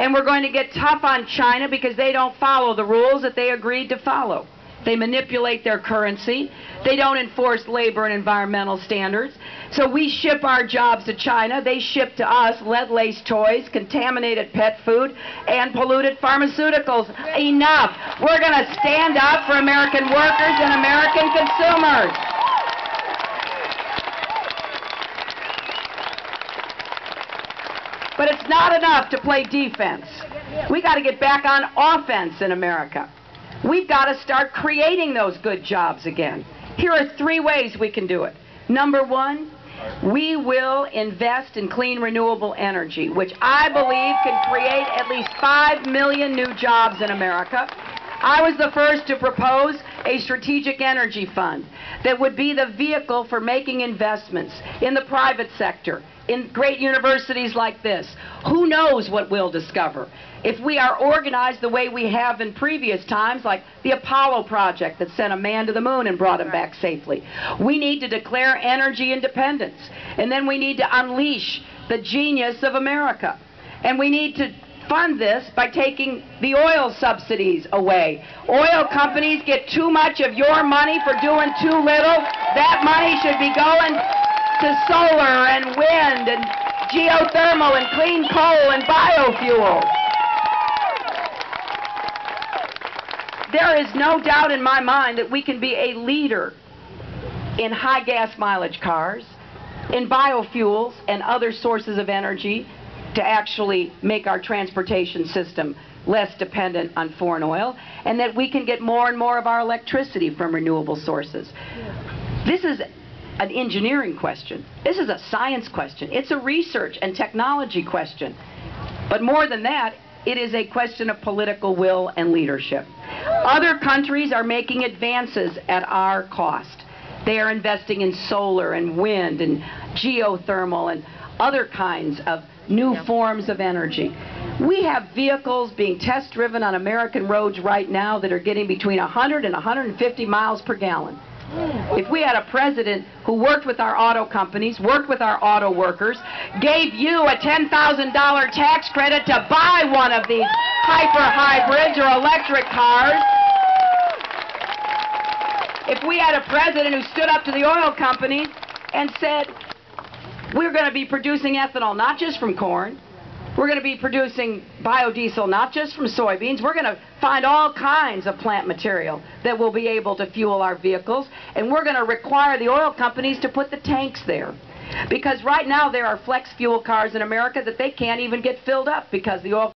And we're going to get tough on China because they don't follow the rules that they agreed to follow. They manipulate their currency. They don't enforce labor and environmental standards. So we ship our jobs to China. They ship to us lead-laced toys, contaminated pet food, and polluted pharmaceuticals. Enough. We're going to stand up for American workers and American consumers. But it's not enough to play defense. We got to get back on offense in America. We've got to start creating those good jobs again. Here are 3 ways we can do it. Number 1, we will invest in clean renewable energy, which I believe can create at least 5 million new jobs in America. I was the first to propose a strategic energy fund that would be the vehicle for making investments in the private sector, in great universities like this. Who knows what we'll discover if we are organized the way we have in previous times, like the Apollo project that sent a man to the moon and brought him back safely. We need to declare energy independence, and then we need to unleash the genius of America. And we need to fund this by taking the oil subsidies away. Oil companies get too much of your money for doing too little. That money should be going to solar and wind and geothermal and clean coal and biofuels. There is no doubt in my mind that we can be a leader in high gas mileage cars, in biofuels and other sources of energy to actually make our transportation system less dependent on foreign oil, and that we can get more and more of our electricity from renewable sources. This is an engineering question. This is a science question. It's a research and technology question. But more than that, it is a question of political will and leadership. Other countries are making advances at our cost. They are investing in solar and wind and geothermal and other kinds of new forms of energy. We have vehicles being test-driven on American roads right now that are getting between 100 and 150 miles per gallon. If we had a president who worked with our auto companies, worked with our auto workers, gave you a $10,000 tax credit to buy one of these hybrids or electric cars, if we had a president who stood up to the oil companies and said, we're going to be producing ethanol not just from corn, we're going to be producing biodiesel not just from soybeans, we're going to find all kinds of plant material that will be able to fuel our vehicles, and we're going to require the oil companies to put the tanks there. Because right now there are flex fuel cars in America that they can't even get filled up because the oil